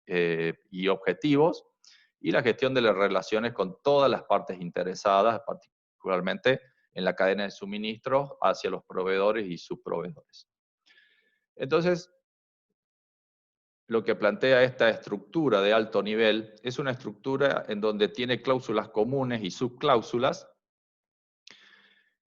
y objetivos, y la gestión de las relaciones con todas las partes interesadas, particularmente en la cadena de suministros hacia los proveedores y subproveedores. Entonces, lo que plantea esta estructura de alto nivel es una estructura en donde tiene cláusulas comunes y subcláusulas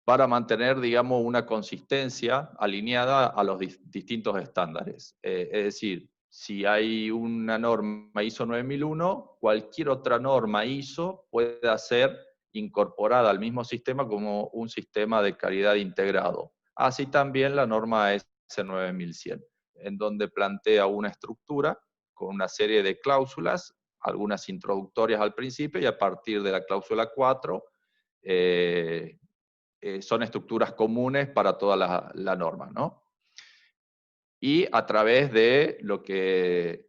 para mantener, digamos, una consistencia alineada a los distintos estándares. Es decir, si hay una norma ISO 9001, cualquier otra norma ISO puede ser incorporada al mismo sistema como un sistema de calidad integrado. Así también la norma AS 9100, en donde plantea una estructura con una serie de cláusulas, algunas introductorias al principio, y a partir de la cláusula 4, son estructuras comunes para toda la norma, ¿no? Y a través de lo que,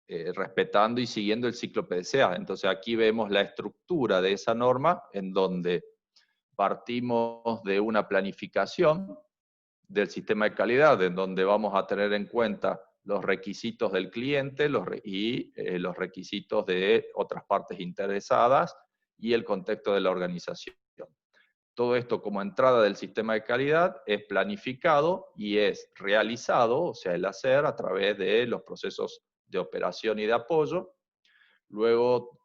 respetando y siguiendo el ciclo PDCA. Entonces aquí vemos la estructura de esa norma, en donde partimos de una planificación del sistema de calidad, en donde vamos a tener en cuenta los requisitos del cliente y los requisitos de otras partes interesadas y el contexto de la organización. Todo esto como entrada del sistema de calidad es planificado y es realizado, o sea, el hacer a través de los procesos de operación y de apoyo. Luego,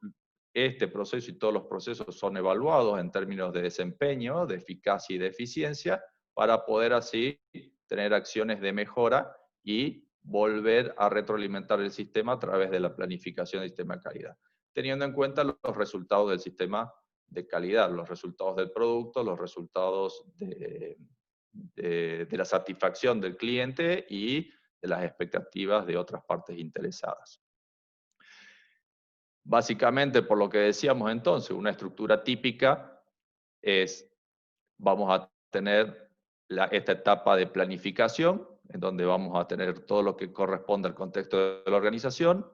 este proceso y todos los procesos son evaluados en términos de desempeño, de eficacia y de eficiencia, para poder así tener acciones de mejora y volver a retroalimentar el sistema a través de la planificación del sistema de calidad, teniendo en cuenta los resultados del sistema de calidad, los resultados del producto, los resultados de la satisfacción del cliente y de las expectativas de otras partes interesadas. Básicamente, por lo que decíamos entonces, una estructura típica es, vamos a tener esta etapa de planificación, en donde vamos a tener todo lo que corresponde al contexto de la organización,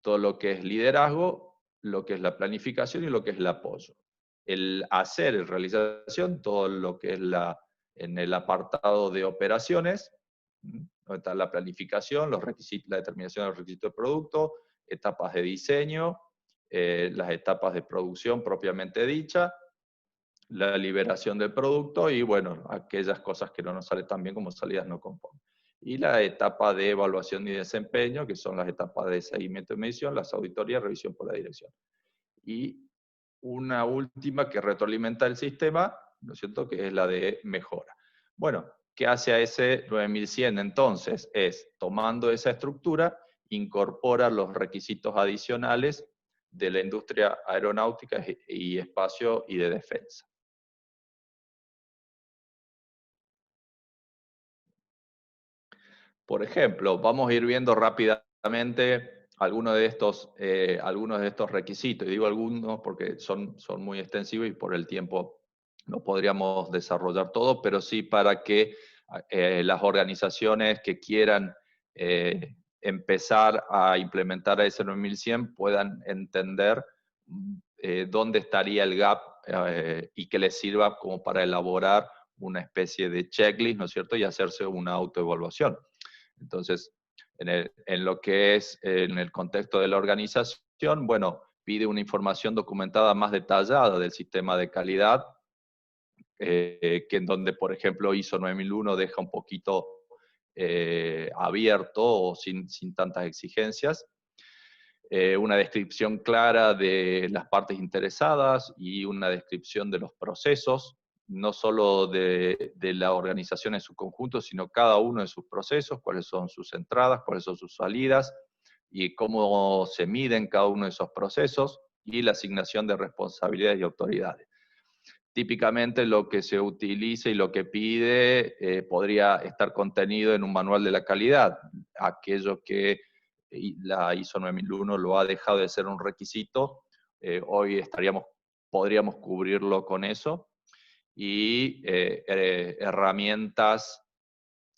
todo lo que es liderazgo, lo que es la planificación y lo que es el apoyo. El hacer, el realización, todo lo que es en el apartado de operaciones, donde está la planificación, los requisitos, la determinación de los requisitos de producto, etapas de diseño, las etapas de producción propiamente dicha, la liberación del producto y, bueno, aquellas cosas que no nos salen tan bien como salidas no conformes. Y la etapa de evaluación y desempeño, que son las etapas de seguimiento y medición, las auditorías, revisión por la dirección. Y una última que retroalimenta el sistema, ¿no es cierto?, que es la de mejora. Bueno, ¿qué hace AS 9100 entonces? Es, tomando esa estructura, incorpora los requisitos adicionales de la industria aeronáutica y espacio y de defensa. Por ejemplo, vamos a ir viendo rápidamente algunos de estos requisitos. Y digo algunos porque son muy extensivos y por el tiempo no podríamos desarrollar todo, pero sí para que las organizaciones que quieran empezar a implementar AS 9100 puedan entender dónde estaría el gap y que les sirva como para elaborar una especie de checklist, ¿no es cierto?, y hacerse una autoevaluación. Entonces, en lo que es en el contexto de la organización, bueno, pide una información documentada más detallada del sistema de calidad, que en donde, por ejemplo, ISO 9001 deja un poquito abierto o sin tantas exigencias. Una descripción clara de las partes interesadas y una descripción de los procesos, no solo de la organización en su conjunto, sino cada uno de sus procesos, cuáles son sus entradas, cuáles son sus salidas, y cómo se miden cada uno de esos procesos, y la asignación de responsabilidades y autoridades. Típicamente lo que se utiliza y lo que pide podría estar contenido en un manual de la calidad. Aquello que la ISO 9001 lo ha dejado de ser un requisito, hoy podríamos cubrirlo con eso, y herramientas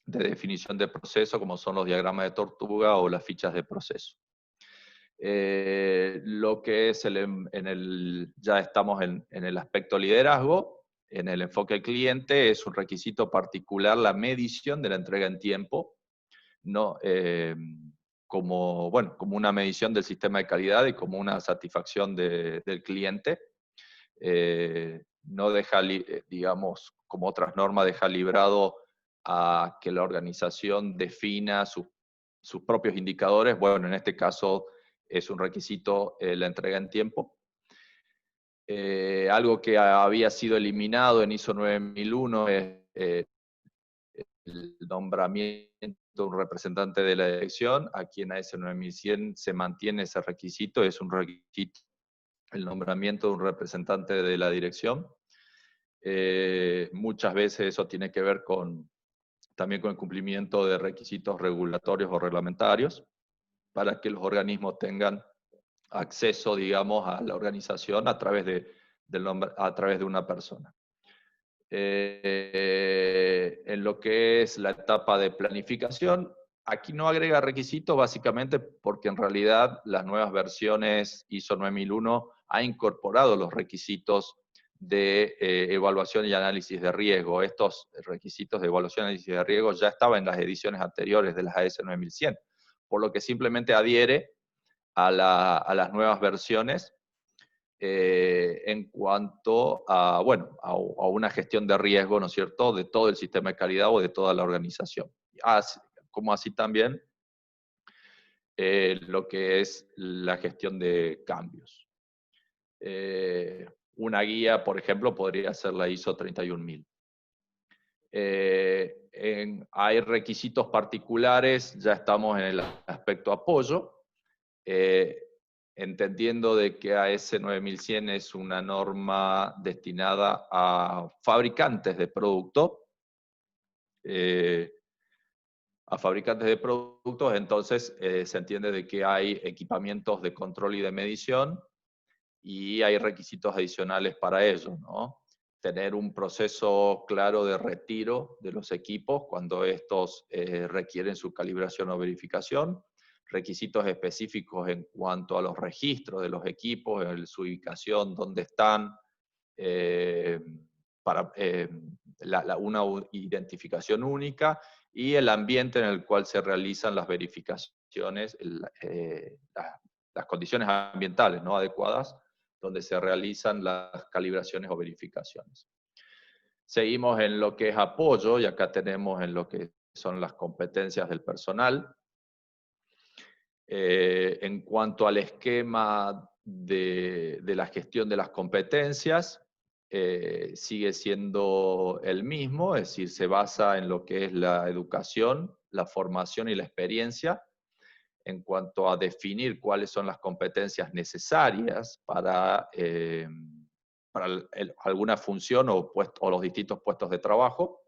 de definición de proceso como son los diagramas de tortuga o las fichas de proceso. Lo que es ya estamos en el aspecto liderazgo, en el enfoque del cliente es un requisito particular la medición de la entrega en tiempo, ¿no? bueno, como una medición del sistema de calidad y como una satisfacción del cliente. No deja, digamos, como otras normas, deja librado a que la organización defina sus propios indicadores. Bueno, en este caso es un requisito la entrega en tiempo. Algo que había sido eliminado en ISO 9001 es el nombramiento de un representante de la dirección. Aquí en AS 9100 se mantiene ese requisito, es un requisito el nombramiento de un representante de la dirección. Muchas veces eso tiene que ver también con el cumplimiento de requisitos regulatorios o reglamentarios para que los organismos tengan acceso, digamos, a la organización a través de una persona. En lo que es la etapa de planificación, aquí no agrega requisitos básicamente porque en realidad las nuevas versiones ISO 9001 ha incorporado los requisitos de evaluación y análisis de riesgo. Estos requisitos de evaluación y análisis de riesgo ya estaban en las ediciones anteriores de las AS 9100, por lo que simplemente adhiere a las nuevas versiones en cuanto a, bueno, a una gestión de riesgo, ¿no es cierto?, de todo el sistema de calidad o de toda la organización. Como así también lo que es la gestión de cambios. Una guía, por ejemplo, podría ser la ISO 31000. Hay requisitos particulares, ya estamos en el aspecto apoyo, entendiendo de que AS 9100 es una norma destinada a fabricantes de productos, entonces se entiende de que hay equipamientos de control y de medición y hay requisitos adicionales para ello, ¿no? Tener un proceso claro de retiro de los equipos cuando estos requieren su calibración o verificación, requisitos específicos en cuanto a los registros de los equipos, su ubicación, dónde están, para una identificación única y el ambiente en el cual se realizan las verificaciones, las condiciones ambientales, ¿no?, adecuadas, donde se realizan las calibraciones o verificaciones. Seguimos en lo que es apoyo, y acá tenemos en lo que son las competencias del personal. En cuanto al esquema de la gestión de las competencias, sigue siendo el mismo, es decir, se basa en lo que es la educación, la formación y la experiencia, en cuanto a definir cuáles son las competencias necesarias para alguna función o los distintos puestos de trabajo.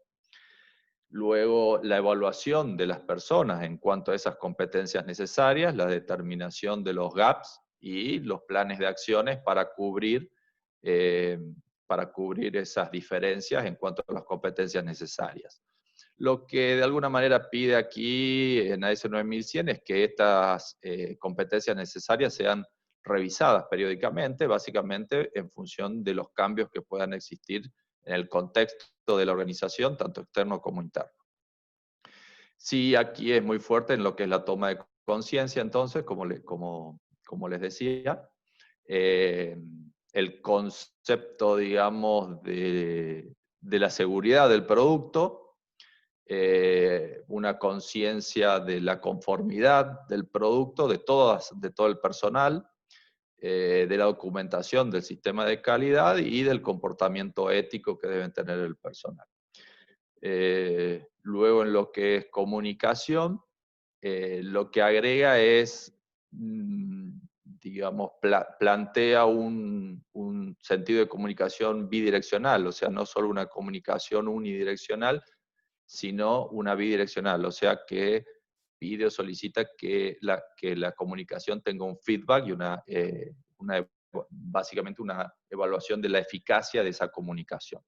Luego, la evaluación de las personas en cuanto a esas competencias necesarias, la determinación de los gaps y los planes de acciones para cubrir esas diferencias en cuanto a las competencias necesarias. Lo que de alguna manera pide aquí en AS 9100 es que estas competencias necesarias sean revisadas periódicamente, básicamente en función de los cambios que puedan existir en el contexto de la organización, tanto externo como interno. Sí, aquí es muy fuerte en lo que es la toma de conciencia, entonces, como les decía, el concepto, digamos, de la seguridad del producto, una conciencia de la conformidad del producto, de todo el personal, de la documentación del sistema de calidad y del comportamiento ético que deben tener el personal. Luego, en lo que es comunicación, lo que agrega es, digamos, plantea un sentido de comunicación bidireccional, o sea, no solo una comunicación unidireccional, sino una bidireccional, o sea que pide o solicita que la comunicación tenga un feedback y básicamente una evaluación de la eficacia de esa comunicación.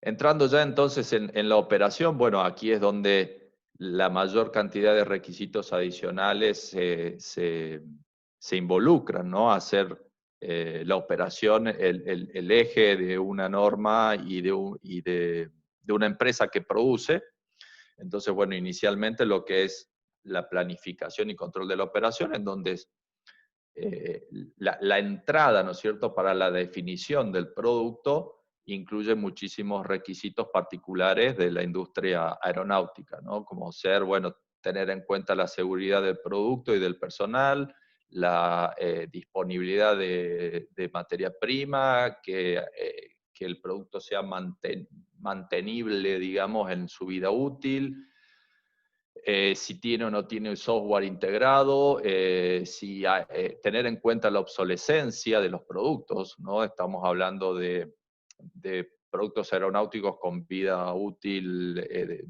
Entrando ya entonces en la operación, bueno, aquí es donde la mayor cantidad de requisitos adicionales se involucran, ¿no? Hacer la operación, el eje de una norma y de una empresa que produce. Entonces, bueno, inicialmente lo que es la planificación y control de la operación, en donde la entrada, ¿no es cierto?, para la definición del producto incluye muchísimos requisitos particulares de la industria aeronáutica, ¿no? Como ser, bueno, tener en cuenta la seguridad del producto y del personal, la disponibilidad de materia prima, que el producto sea mantenible, digamos, en su vida útil, si tiene o no tiene software integrado, tener en cuenta la obsolescencia de los productos, ¿no? Estamos hablando de productos aeronáuticos con vida útil,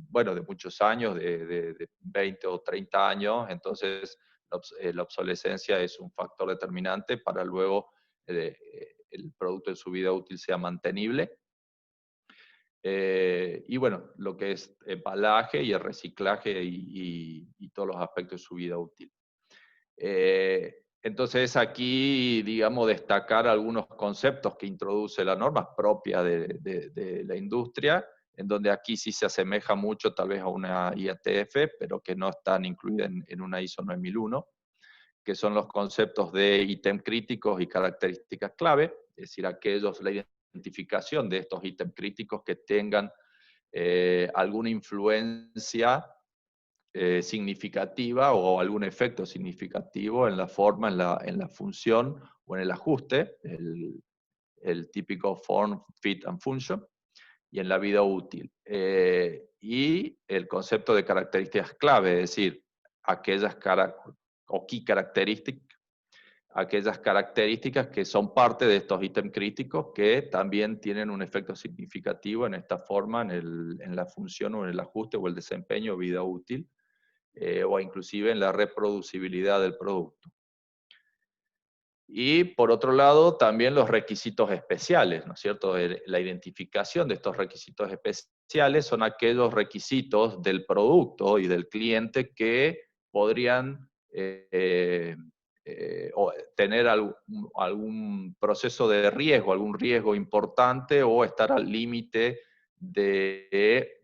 bueno, de muchos años, de 20 o 30 años, entonces la obsolescencia es un factor determinante para luego el producto en su vida útil sea mantenible. Y bueno, lo que es embalaje y el reciclaje y todos los aspectos de su vida útil. Entonces aquí, digamos, destacar algunos conceptos que introduce la norma propia de la industria, en donde aquí sí se asemeja mucho tal vez a una IATF, pero que no están incluidas en una ISO 9001, que son los conceptos de ítem críticos y características clave, es decir, la identificación de estos ítems críticos que tengan alguna influencia significativa o algún efecto significativo en la forma, en la función o en el ajuste, el típico form, fit and function, y en la vida útil. Y el concepto de características clave, es decir, aquellas key characteristics, aquellas características que son parte de estos ítems críticos que también tienen un efecto significativo en esta forma, en la función o en el ajuste o el desempeño o vida útil, o inclusive en la reproducibilidad del producto. Y por otro lado, también los requisitos especiales, ¿no es cierto? La identificación de estos requisitos especiales son aquellos requisitos del producto y del cliente que podrían tener algún proceso de riesgo, algún riesgo importante o estar al límite de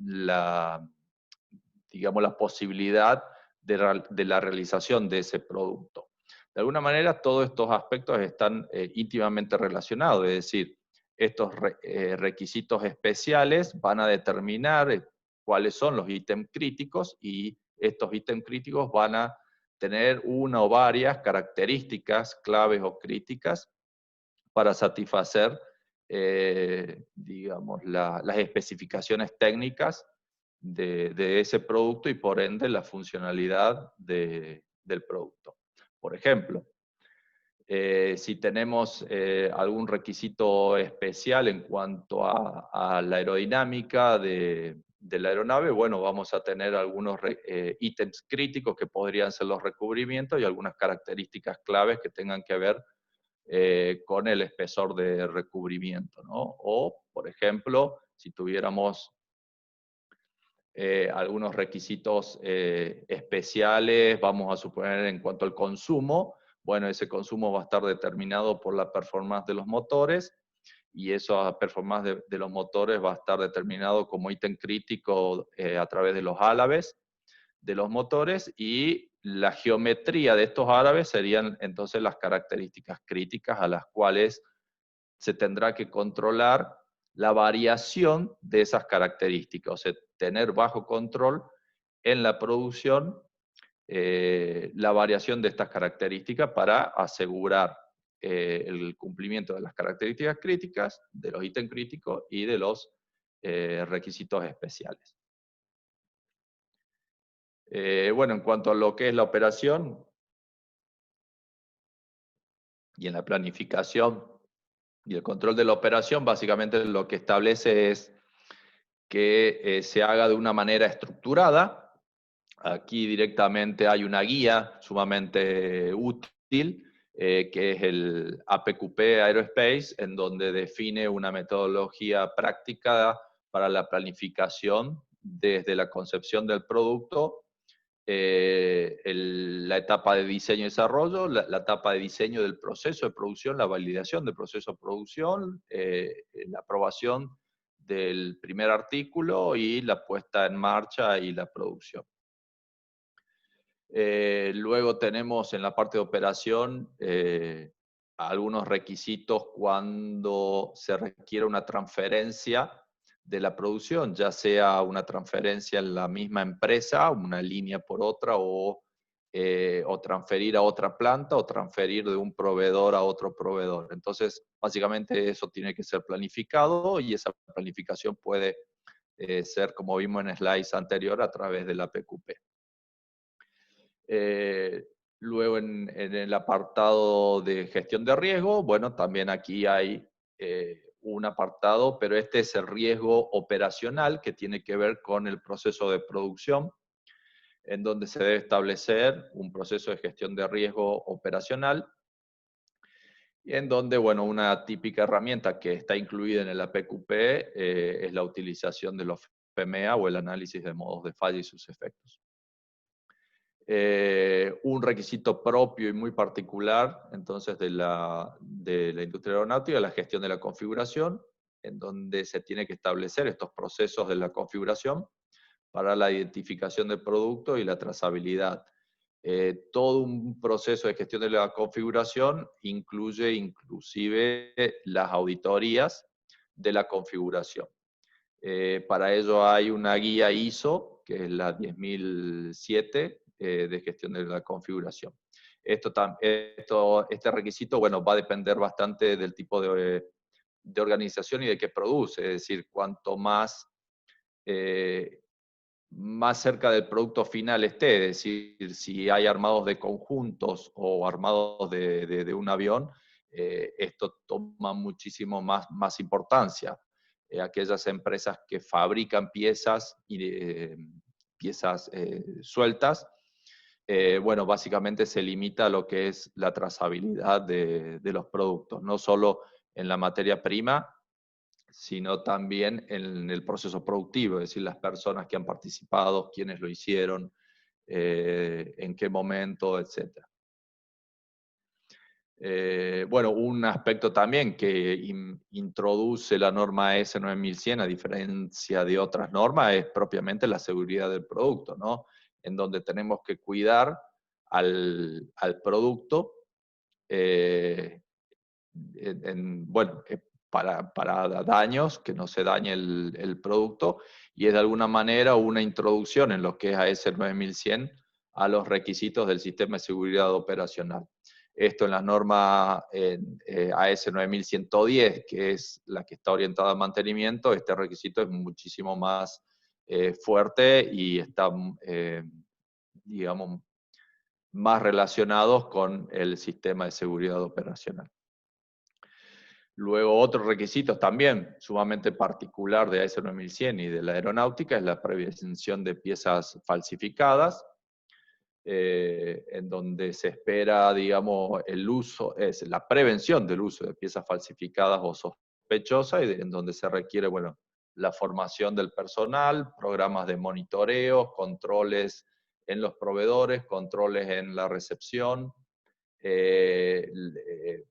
digamos, la posibilidad de la realización de ese producto. De alguna manera, todos estos aspectos están íntimamente relacionados, es decir, estos requisitos especiales van a determinar cuáles son los ítems críticos y estos ítems críticos van a tener una o varias características claves o críticas para satisfacer, digamos, las especificaciones técnicas de ese producto y por ende la funcionalidad del producto. Por ejemplo, si tenemos algún requisito especial en cuanto a la aerodinámica de la aeronave, bueno, vamos a tener algunos ítems críticos que podrían ser los recubrimientos y algunas características claves que tengan que ver con el espesor de recubrimiento, ¿no? O, por ejemplo, si tuviéramos algunos requisitos especiales, vamos a suponer en cuanto al consumo, bueno, ese consumo va a estar determinado por la performance de los motores, y esa performance de los motores va a estar determinado como ítem crítico a través de los álabes de los motores, y la geometría de estos álabes serían entonces las características críticas a las cuales se tendrá que controlar la variación de esas características, o sea, tener bajo control en la producción la variación de estas características para asegurar el cumplimiento de las características críticas, de los ítems críticos y de los requisitos especiales. Bueno, en cuanto a lo que es la operación y en la planificación y el control de la operación, básicamente lo que establece es que se haga de una manera estructurada. Aquí directamente hay una guía sumamente útil, que es el APQP Aerospace, en donde define una metodología práctica para la planificación desde la concepción del producto, la etapa de diseño y desarrollo, la etapa de diseño del proceso de producción, la validación del proceso de producción, la aprobación del primer artículo y la puesta en marcha y la producción. Luego tenemos en la parte de operación algunos requisitos cuando se requiere una transferencia de la producción, ya sea una transferencia en la misma empresa, una línea por otra, o transferir a otra planta, o transferir de un proveedor a otro proveedor. Entonces, básicamente eso tiene que ser planificado, y esa planificación puede ser, como vimos en slides anterior, a través de la PQP. Luego en el apartado de gestión de riesgo, bueno, también aquí hay un apartado, pero este es el riesgo operacional, que tiene que ver con el proceso de producción, en donde se debe establecer un proceso de gestión de riesgo operacional, y en donde, bueno, una típica herramienta que está incluida en el APQP es la utilización de los FMEA, o el análisis de modos de falla y sus efectos. Un requisito propio y muy particular, entonces, de la industria aeronáutica, la gestión de la configuración, en donde se tiene que establecer estos procesos de la configuración para la identificación del producto y la trazabilidad. Todo un proceso de gestión de la configuración incluye inclusive las auditorías de la configuración. Para ello hay una guía ISO, que es la 10007, de gestión de la configuración. Este requisito, bueno, va a depender bastante del tipo de organización y de qué produce, es decir, cuanto más cerca del producto final esté, es decir, si hay armados de conjuntos o armados de un avión, esto toma muchísimo más importancia. Aquellas empresas que fabrican piezas sueltas, bueno, básicamente se limita a lo que es la trazabilidad de los productos, no solo en la materia prima, sino también en el proceso productivo, es decir, las personas que han participado, quiénes lo hicieron, en qué momento, etc. Bueno, un aspecto también que introduce la norma ES 9100, a diferencia de otras normas, es propiamente la seguridad del producto, ¿no? En donde tenemos que cuidar al producto, bueno, para daños, que no se dañe el producto, y es de alguna manera una introducción en lo que es AS 9100 a los requisitos del sistema de seguridad operacional. Esto en la norma AS 9110, que es la que está orientada a mantenimiento, este requisito es muchísimo más fuerte y está, digamos, más relacionados con el sistema de seguridad operacional. Luego, otros requisitos también sumamente particular de AS 9100 y de la aeronáutica es la prevención de piezas falsificadas, en donde se espera, digamos, es la prevención del uso de piezas falsificadas o sospechosas, y en donde se requiere, bueno, la formación del personal, programas de monitoreo, controles en los proveedores, controles en la recepción,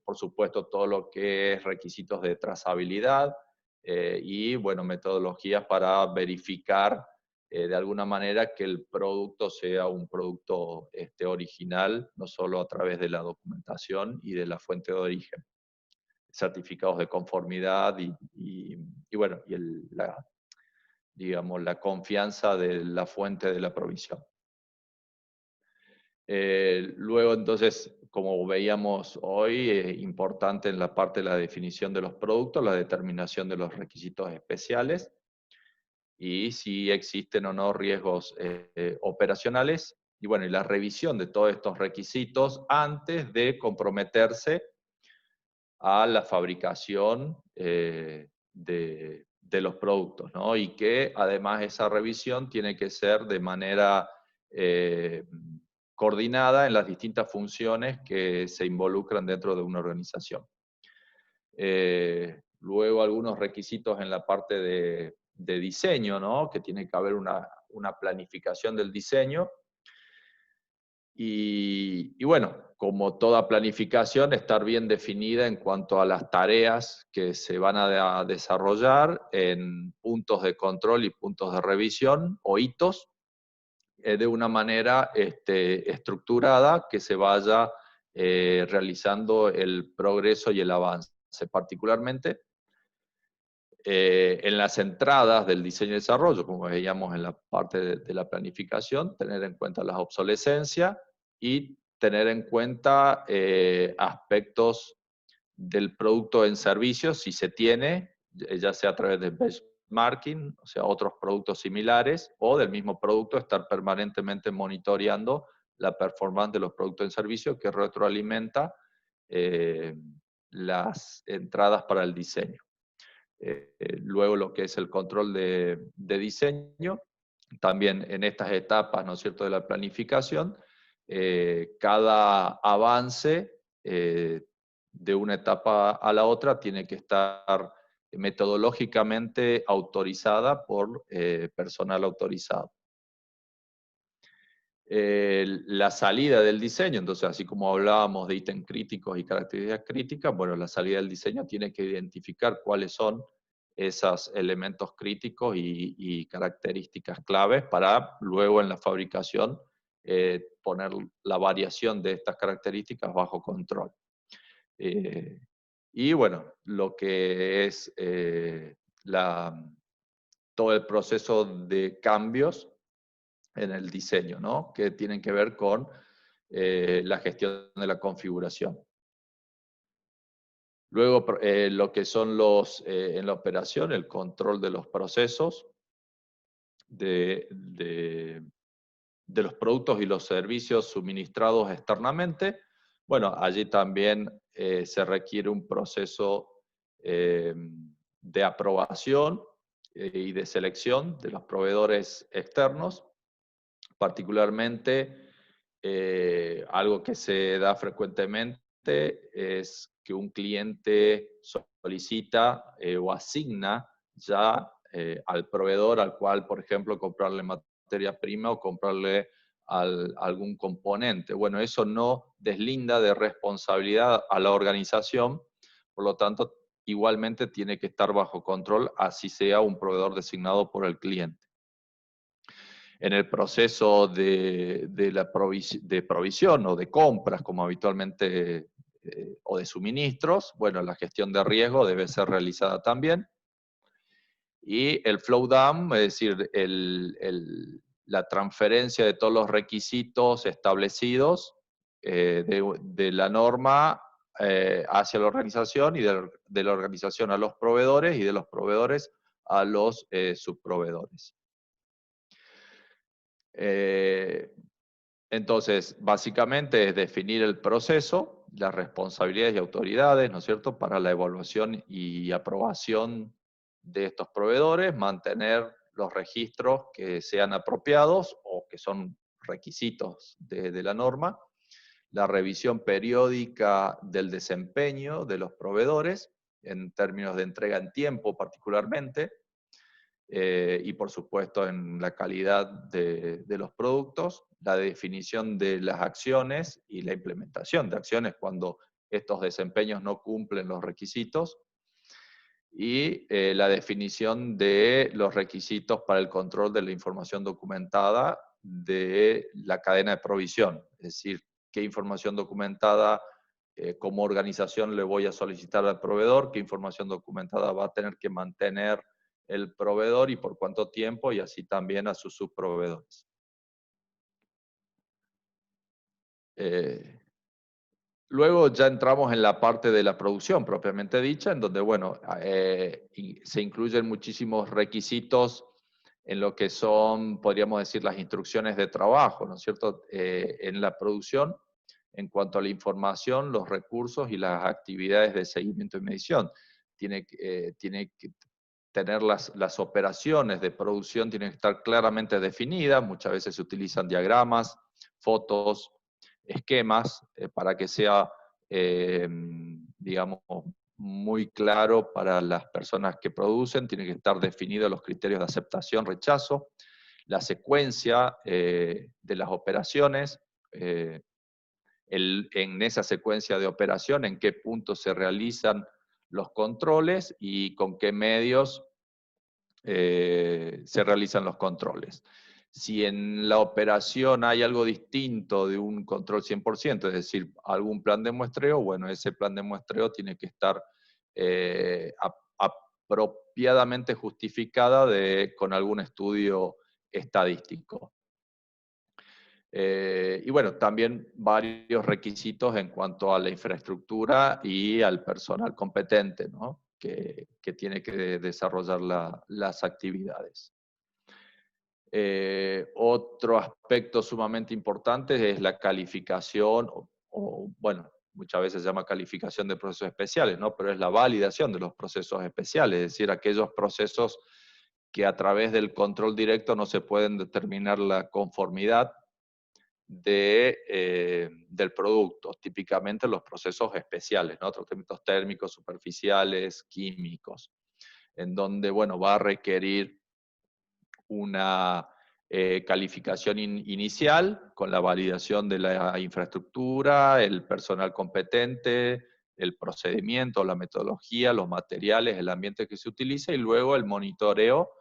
por supuesto, todo lo que es requisitos de trazabilidad, y, bueno, metodologías para verificar de alguna manera que el producto sea un producto original, no solo a través de la documentación y de la fuente de origen. Certificados de conformidad bueno, digamos, la confianza de la fuente de la provisión. Luego, entonces, como veíamos hoy, es importante en la parte de la definición de los productos, la determinación de los requisitos especiales, y si existen o no riesgos operacionales, y bueno, y la revisión de todos estos requisitos antes de comprometerse a la fabricación de los productos, ¿no? Y que además esa revisión tiene que ser de manera coordinada en las distintas funciones que se involucran dentro de una organización. Luego, algunos requisitos en la parte de diseño, ¿no? Que tiene que haber una planificación del diseño. Y bueno, como toda planificación, estar bien definida en cuanto a las tareas que se van a desarrollar en puntos de control y puntos de revisión, o hitos, de una manera estructurada que se vaya realizando el progreso y el avance. Particularmente en las entradas del diseño y desarrollo, como veíamos en la parte de la planificación, tener en cuenta las obsolescencias y tener en cuenta aspectos del producto en servicio, si se tiene, ya sea a través de benchmarking, o sea, otros productos similares, o del mismo producto, estar permanentemente monitoreando la performance de los productos en servicio que retroalimenta las entradas para el diseño. Luego lo que es el control de diseño, también en estas etapas, ¿no es cierto?, de la planificación, cada avance de una etapa a la otra tiene que estar metodológicamente autorizada por personal autorizado. La salida del diseño, entonces así como hablábamos de ítems críticos y características críticas, bueno, la salida del diseño tiene que identificar cuáles son esos elementos críticos y características claves para luego en la fabricación poner la variación de estas características bajo control. Y bueno, lo que es todo el proceso de cambios en el diseño, ¿no?, que tienen que ver con la gestión de la configuración. Luego, lo que son en la operación, el control de los procesos, de los productos y los servicios suministrados externamente. Bueno, allí también se requiere un proceso de aprobación y de selección de los proveedores externos, particularmente algo que se da frecuentemente es que un cliente solicita o asigna ya al proveedor al cual, por ejemplo, comprarle materia prima o comprarle algún componente. Bueno, eso no deslinda de responsabilidad a la organización, por lo tanto, igualmente tiene que estar bajo control, así sea un proveedor designado por el cliente. En el proceso de provisión o de compras, como habitualmente, o de suministros, bueno, la gestión de riesgo debe ser realizada también. Y el flow down, es decir, la transferencia de todos los requisitos establecidos de la norma hacia la organización y de la organización a los proveedores y de los proveedores a los subproveedores. Entonces, básicamente es definir el proceso, las responsabilidades y autoridades, ¿no es cierto?, para la evaluación y aprobación de estos proveedores, mantener los registros que sean apropiados o que son requisitos de la norma, la revisión periódica del desempeño de los proveedores, en términos de entrega en tiempo particularmente, y por supuesto en la calidad de los productos, la definición de las acciones y la implementación de acciones cuando estos desempeños no cumplen los requisitos, y la definición de los requisitos para el control de la información documentada de la cadena de provisión, es decir, qué información documentada como organización le voy a solicitar al proveedor, qué información documentada va a tener que mantener el proveedor y por cuánto tiempo, y así también a sus subproveedores. Luego ya entramos en la parte de la producción propiamente dicha, en donde, bueno, se incluyen muchísimos requisitos en lo que son, podríamos decir, las instrucciones de trabajo, ¿no es cierto?, en la producción, en cuanto a la información, los recursos y las actividades de seguimiento y medición. Tiene que tener las operaciones de producción, tienen que estar claramente definidas, muchas veces se utilizan diagramas, fotos, esquemas, para que sea, digamos, muy claro para las personas que producen, tienen que estar definidos los criterios de aceptación, rechazo, la secuencia de las operaciones, en esa secuencia de operación, en qué punto se realizan los controles y con qué medios se realizan los controles. Si en la operación hay algo distinto de un control 100%, es decir, algún plan de muestreo, bueno, ese plan de muestreo tiene que estar apropiadamente justificada con algún estudio estadístico. Y bueno, también varios requisitos en cuanto a la infraestructura y al personal competente, ¿no? que tiene que desarrollar las actividades. Otro aspecto sumamente importante es la calificación, bueno, muchas veces se llama calificación de procesos especiales, ¿no? Pero es la validación de los procesos especiales, es decir, aquellos procesos que a través del control directo no se pueden determinar la conformidad del producto, típicamente los procesos especiales, ¿no? Tratamientos térmicos, superficiales, químicos, en donde, bueno, va a requerir una calificación inicial con la validación de la infraestructura, el personal competente, el procedimiento, la metodología, los materiales, el ambiente que se utiliza y luego el monitoreo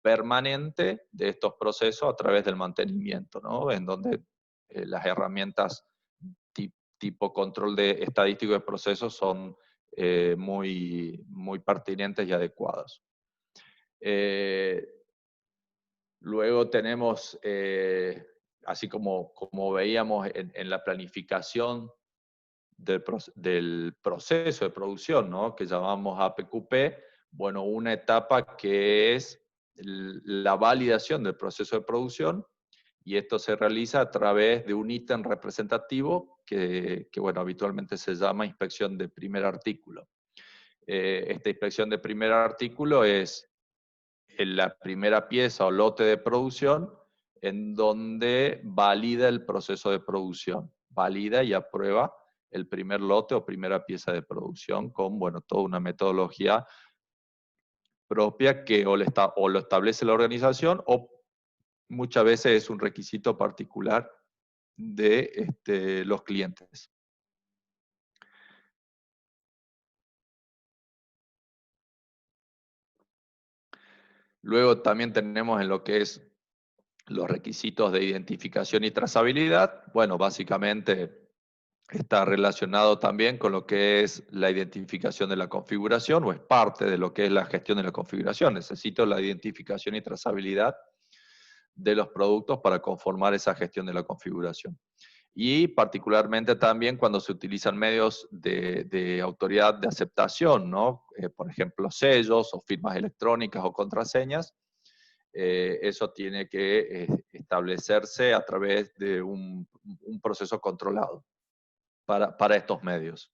permanente de estos procesos a través del mantenimiento, ¿no? En donde las herramientas tipo control estadístico de procesos son muy, muy pertinentes y adecuadas. Luego tenemos, así como veíamos en la planificación del proceso de producción, ¿no? Que llamamos APQP, bueno, una etapa que es la validación del proceso de producción, y esto se realiza a través de un ítem representativo que bueno, habitualmente se llama inspección de primer artículo. Esta inspección de primer artículo es en la primera pieza o lote de producción en donde valida el proceso de producción, valida y aprueba el primer lote o primera pieza de producción con, bueno, toda una metodología propia que o lo establece la organización o muchas veces es un requisito particular de los clientes. Luego también tenemos en lo que es los requisitos de identificación y trazabilidad. Bueno, básicamente está relacionado también con lo que es la identificación de la configuración, o es parte de lo que es la gestión de la configuración. Necesito la identificación y trazabilidad de los productos para conformar esa gestión de la configuración. Y particularmente también cuando se utilizan medios de autoridad de aceptación, ¿no? Por ejemplo, sellos o firmas electrónicas o contraseñas. Eso tiene que establecerse a través de un proceso controlado para estos medios.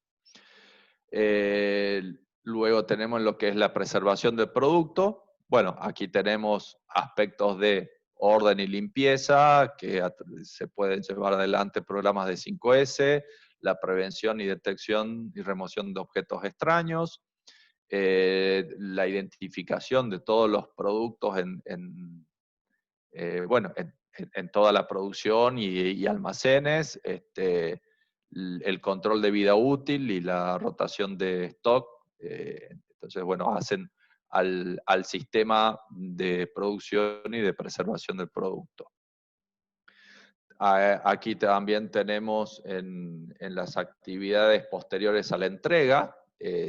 Luego tenemos lo que es la preservación del producto. Bueno, aquí tenemos aspectos de orden y limpieza, que se pueden llevar adelante programas de 5S, la prevención y detección y remoción de objetos extraños, la identificación de todos los productos en toda la producción y almacenes, el control de vida útil y la rotación de stock. Entonces, bueno, hacen al sistema de producción y de preservación del producto. Aquí también tenemos en las actividades posteriores a la entrega,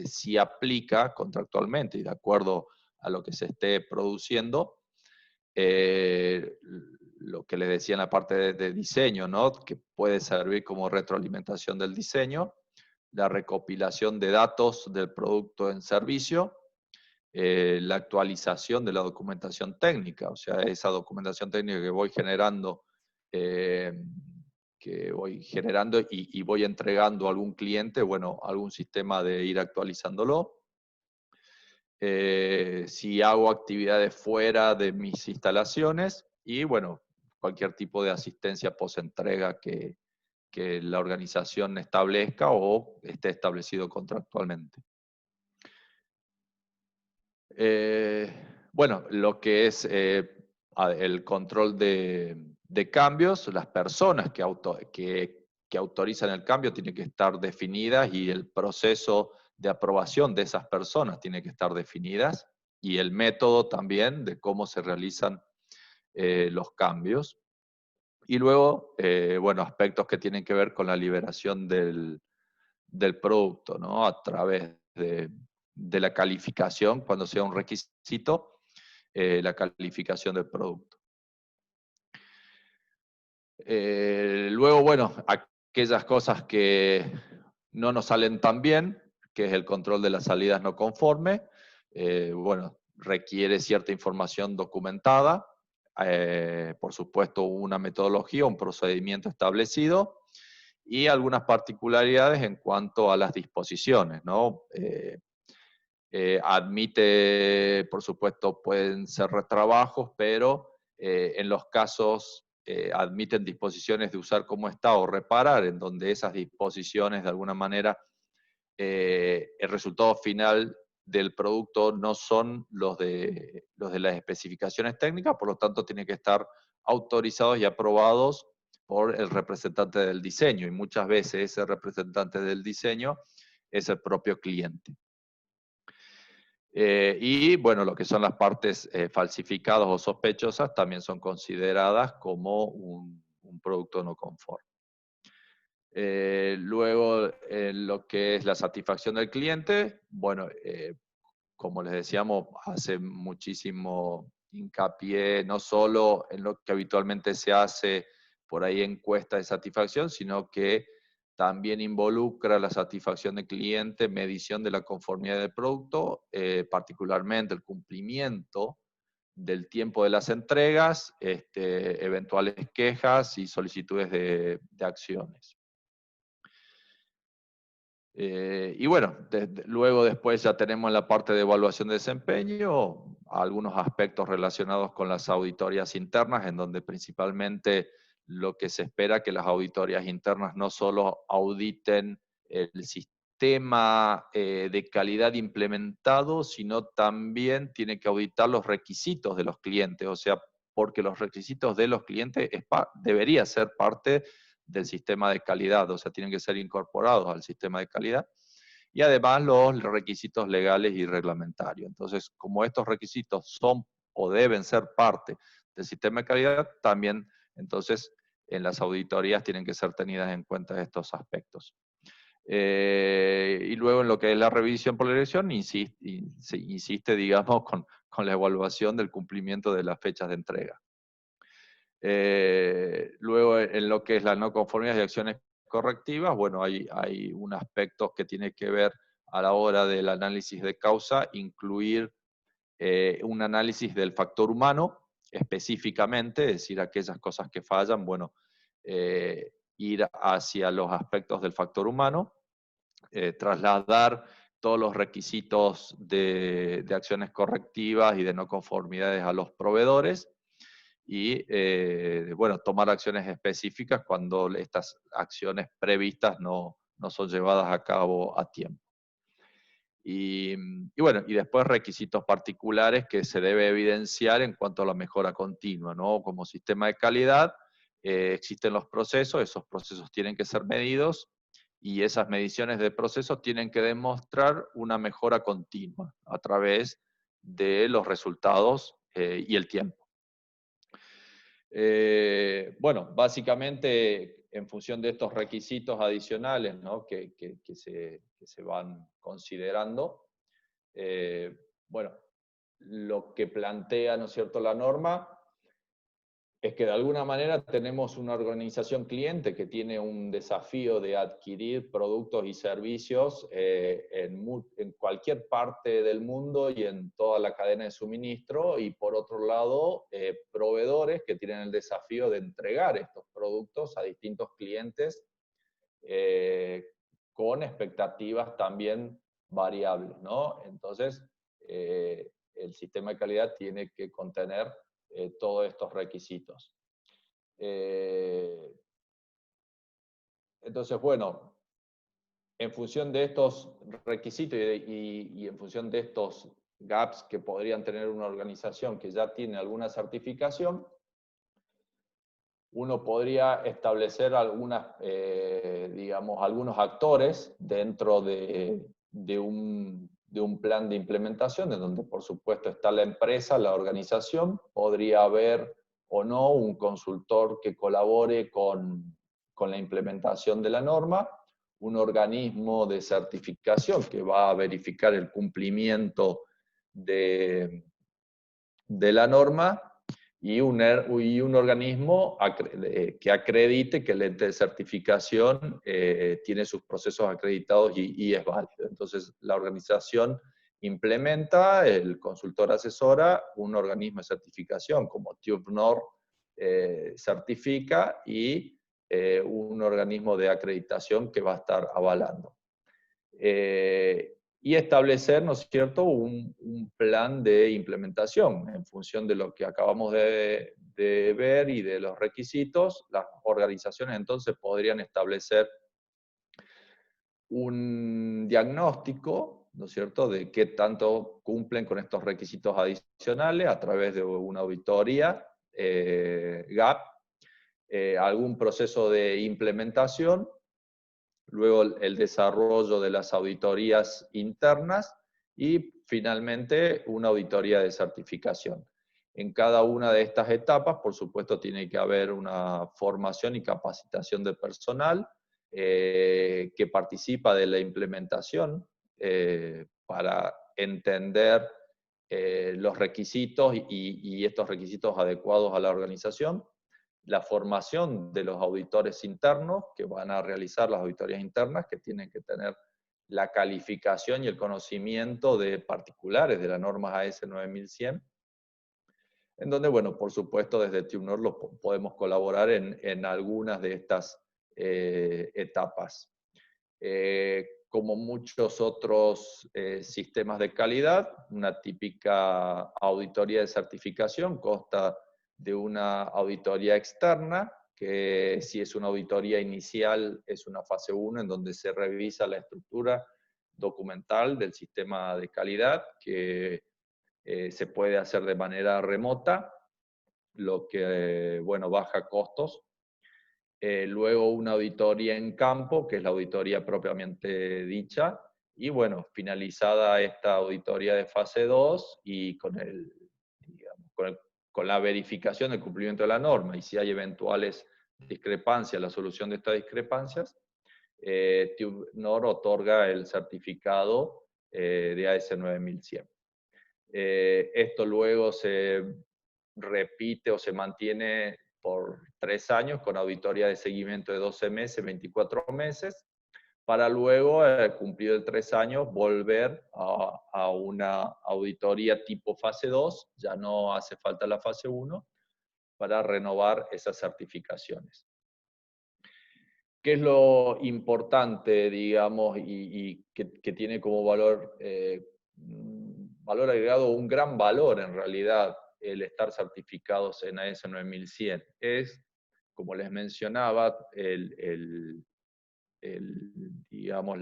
si aplica contractualmente y de acuerdo a lo que se esté produciendo, lo que les decía en la parte de diseño, ¿no? Que puede servir como retroalimentación del diseño, la recopilación de datos del producto en servicio, la actualización de la documentación técnica, o sea, esa documentación técnica que voy generando, y voy entregando a algún cliente, bueno, algún sistema de ir actualizándolo. Si hago actividades fuera de mis instalaciones y, bueno, cualquier tipo de asistencia post-entrega que la organización establezca o esté establecido contractualmente. Bueno, lo que es el control de cambios, las personas que autorizan el cambio tienen que estar definidas y el proceso de aprobación de esas personas tiene que estar definidas y el método también de cómo se realizan los cambios. Y luego, bueno, aspectos que tienen que ver con la liberación del producto, ¿no? A través de la calificación, cuando sea un requisito, la calificación del producto. Luego, bueno, aquellas cosas que no nos salen tan bien, que es el control de las salidas no conforme, bueno, requiere cierta información documentada, por supuesto una metodología, un procedimiento establecido, y algunas particularidades en cuanto a las disposiciones, ¿no? Admite, por supuesto, pueden ser retrabajos, pero en los casos admiten disposiciones de usar como está o reparar, en donde esas disposiciones de alguna manera el resultado final del producto no son los de las especificaciones técnicas, por lo tanto tienen que estar autorizados y aprobados por el representante del diseño, y muchas veces ese representante del diseño es el propio cliente. Y bueno, lo que son las partes falsificadas o sospechosas también son consideradas como un producto no conforme. Luego, lo que es la satisfacción del cliente, bueno, como les decíamos, hace muchísimo hincapié no solo en lo que habitualmente se hace por ahí encuesta de satisfacción, sino que también involucra la satisfacción del cliente, medición de la conformidad del producto, particularmente el cumplimiento del tiempo de las entregas, eventuales quejas y solicitudes de acciones. Y bueno, luego después ya tenemos la parte de evaluación de desempeño, algunos aspectos relacionados con las auditorías internas, en donde principalmente lo que se espera que las auditorías internas no solo auditen el sistema de calidad implementado, sino también tiene que auditar los requisitos de los clientes, o sea, porque los requisitos de los clientes debería ser parte del sistema de calidad, o sea, tienen que ser incorporados al sistema de calidad, y además los requisitos legales y reglamentarios. Entonces, como estos requisitos son o deben ser parte del sistema de calidad, también entonces en las auditorías tienen que ser tenidas en cuenta estos aspectos. Y luego en lo que es la revisión por la dirección, insiste, digamos, con la evaluación del cumplimiento de las fechas de entrega. Luego, en lo que es la no conformidad y acciones correctivas, bueno, hay un aspecto que tiene que ver a la hora del análisis de causa, incluir un análisis del factor humano específicamente, es decir, aquellas cosas que fallan, bueno, ir hacia los aspectos del factor humano, trasladar todos los requisitos de acciones correctivas y de no conformidades a los proveedores, y bueno, tomar acciones específicas cuando estas acciones previstas no son llevadas a cabo a tiempo. Y bueno, y después requisitos particulares que se debe evidenciar en cuanto a la mejora continua, ¿no? Como sistema de calidad, existen los procesos, esos procesos tienen que ser medidos, y esas mediciones de procesos tienen que demostrar una mejora continua a través de los resultados y el tiempo. Bueno, básicamente en función de estos requisitos adicionales, ¿no? que se van considerando, bueno, lo que plantea, ¿no es cierto?, la norma es que de alguna manera tenemos una organización cliente que tiene un desafío de adquirir productos y servicios en cualquier parte del mundo y en toda la cadena de suministro, y por otro lado, proveedores que tienen el desafío de entregar estos productos a distintos clientes con expectativas también variables, ¿no? Entonces, el sistema de calidad tiene que contener todos estos requisitos. Entonces, bueno, en función de estos requisitos y en función de estos gaps que podrían tener una organización que ya tiene alguna certificación, uno podría establecer digamos, algunos actores dentro de un plan de implementación, en donde por supuesto está la empresa, la organización, podría haber o no un consultor que colabore con la implementación de la norma, un organismo de certificación que va a verificar el cumplimiento de la norma, y un organismo que acredite que el ente de certificación tiene sus procesos acreditados y es válido. Entonces, la organización implementa, el consultor asesora, un organismo de certificación como TÜV-NOR certifica, y un organismo de acreditación que va a estar avalando. Y establecer, ¿no es cierto?, un plan de implementación en función de lo que acabamos de ver y de los requisitos. Las organizaciones entonces podrían establecer un diagnóstico, ¿no es cierto?, de qué tanto cumplen con estos requisitos adicionales a través de una auditoría, GAP, algún proceso de implementación, luego el desarrollo de las auditorías internas y finalmente una auditoría de certificación. En cada una de estas etapas, por supuesto, tiene que haber una formación y capacitación de personal que participa de la implementación para entender los requisitos y estos requisitos adecuados a la organización. La formación de los auditores internos que van a realizar las auditorías internas, que tienen que tener la calificación y el conocimiento de particulares de la norma AS 9100, en donde, bueno, por supuesto, desde TÜV-NOR podemos colaborar en algunas de estas etapas. Como muchos otros sistemas de calidad, una típica auditoría de certificación consta de una auditoría externa, que si es una auditoría inicial es una fase 1 en donde se revisa la estructura documental del sistema de calidad, que se puede hacer de manera remota, lo que, bueno, baja costos. Luego una auditoría en campo, que es la auditoría propiamente dicha, y bueno, finalizada esta auditoría de fase 2 y digamos, con la verificación del cumplimiento de la norma, y si hay eventuales discrepancias, la solución de estas discrepancias, TÜV-NOR otorga el certificado de AS 9100. Esto luego se repite o se mantiene por 3 años con auditoría de seguimiento de 12 meses, 24 meses, para luego, cumplido el 3 años, volver a una auditoría tipo fase 2, ya no hace falta la fase 1, para renovar esas certificaciones. ¿Qué es lo importante, digamos, y que tiene como valor, valor agregado, un gran valor en realidad, el estar certificados en AS 9100? Es, como les mencionaba, digamos,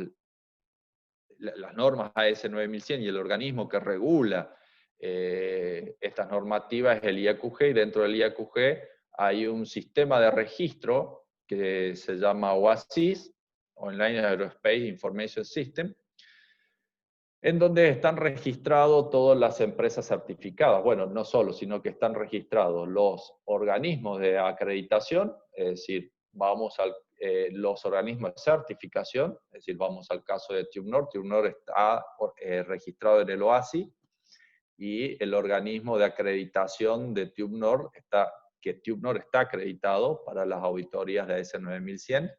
las normas AS 9100 y el organismo que regula estas normativas es el IAQG, y dentro del IAQG hay un sistema de registro que se llama OASIS, Online Aerospace Information System, en donde están registrados todas las empresas certificadas. Bueno, no solo, sino que están registrados los organismos de acreditación, es decir, vamos a los organismos de certificación, es decir, vamos al caso de TÜV-NOR. TÜV-NOR está registrado en el OASI, y el organismo de acreditación de TÜV-NOR que TÜV-NOR está acreditado para las auditorías de AS 9100.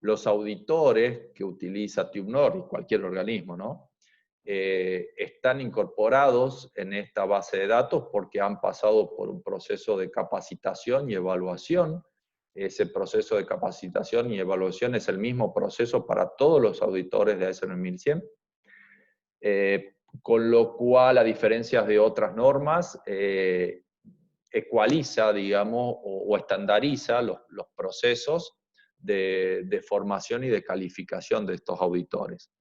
Los auditores que utiliza TÜV-NOR y cualquier organismo, ¿no? Están incorporados en esta base de datos porque han pasado por un proceso de capacitación y evaluación. Ese proceso de capacitación y evaluación es el mismo proceso para todos los auditores de AS 9100. Con lo cual, a diferencia de otras normas, ecualiza, digamos, o estandariza los procesos de formación y de calificación de estos auditores.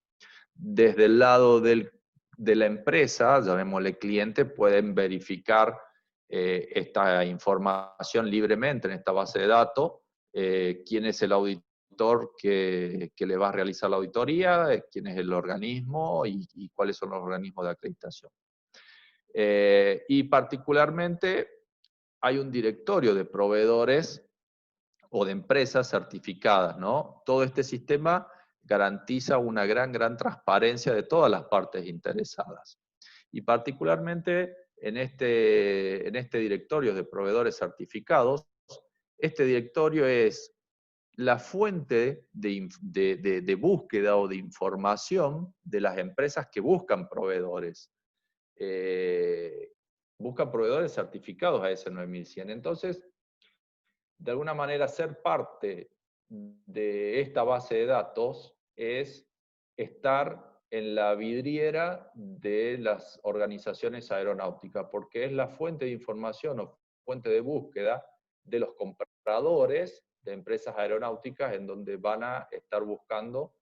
Desde el lado de la empresa, llamémosle cliente, pueden verificar esta información libremente en esta base de datos, quién es el auditor que le va a realizar la auditoría, quién es el organismo y cuáles son los organismos de acreditación. Y particularmente hay un directorio de proveedores o de empresas certificadas, ¿no? Todo este sistema garantiza una gran transparencia de todas las partes interesadas. Y particularmente en este directorio de proveedores certificados, este directorio es la fuente de búsqueda o de información de las empresas que buscan proveedores. Buscan proveedores certificados a ISO 9100. Entonces, de alguna manera, ser parte de esta base de datos es estar en la vidriera de las organizaciones aeronáuticas, porque es la fuente de información o fuente de búsqueda de los compradores de empresas aeronáuticas en donde van a estar buscando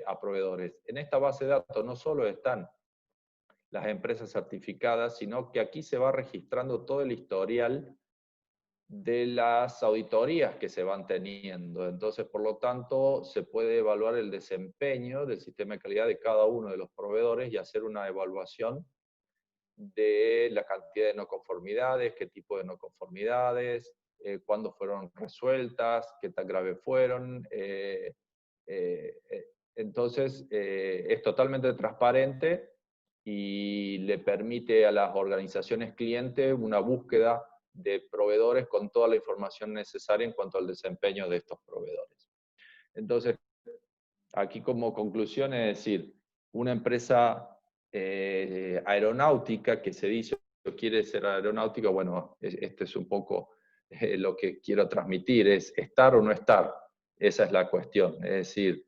a proveedores. En esta base de datos no solo están las empresas certificadas, sino que aquí se va registrando todo el historial de las auditorías que se van teniendo. Entonces, por lo tanto, se puede evaluar el desempeño del sistema de calidad de cada uno de los proveedores y hacer una evaluación de la cantidad de no conformidades, qué tipo de no conformidades, cuándo fueron resueltas, qué tan graves fueron. Entonces, es totalmente transparente y le permite a las organizaciones clientes una búsqueda de proveedores con toda la información necesaria en cuanto al desempeño de estos proveedores. Entonces, aquí como conclusión es decir, una empresa aeronáutica que se dice que quiere ser aeronáutica, bueno, este es un poco lo que quiero transmitir, es estar o no estar. Esa es la cuestión, es decir,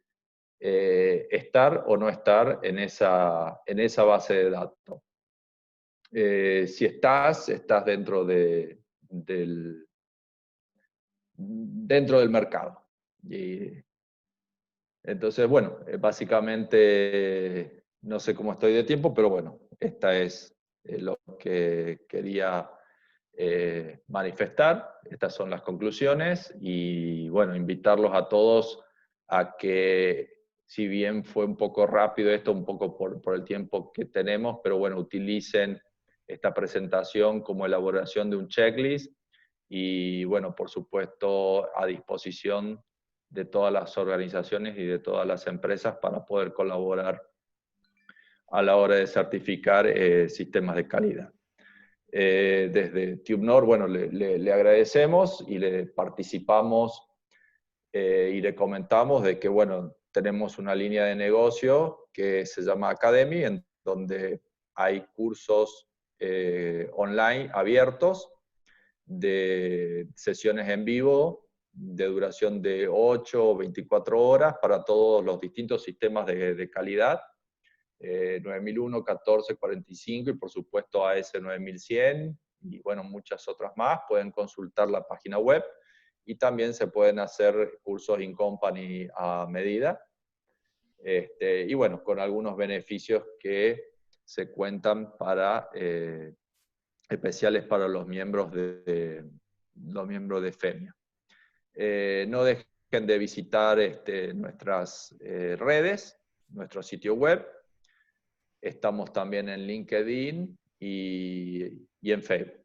estar o no estar en esa base de datos. Si estás dentro del mercado. Y entonces, bueno, básicamente no sé cómo estoy de tiempo, pero bueno, esta es lo que quería manifestar. Estas son las conclusiones y bueno, invitarlos a todos a que, si bien fue un poco rápido esto, un poco por el tiempo que tenemos, pero bueno, utilicen esta presentación como elaboración de un checklist y bueno, por supuesto, a disposición de todas las organizaciones y de todas las empresas para poder colaborar a la hora de certificar sistemas de calidad. Desde TubeNor, bueno, le agradecemos y le participamos y le comentamos de que, bueno, tenemos una línea de negocio que se llama Academy, en donde hay cursos online abiertos de sesiones en vivo de duración de 8 o 24 horas para todos los distintos sistemas de calidad. 9001, 14, 45 y por supuesto AS 9100 y bueno, muchas otras más. Pueden consultar la página web y también se pueden hacer cursos in company a medida. Y bueno, con algunos beneficios que se cuentan para, especiales para los miembros de FEMIA. No dejen de visitar nuestras redes, nuestro sitio web. Estamos también en LinkedIn y en Facebook.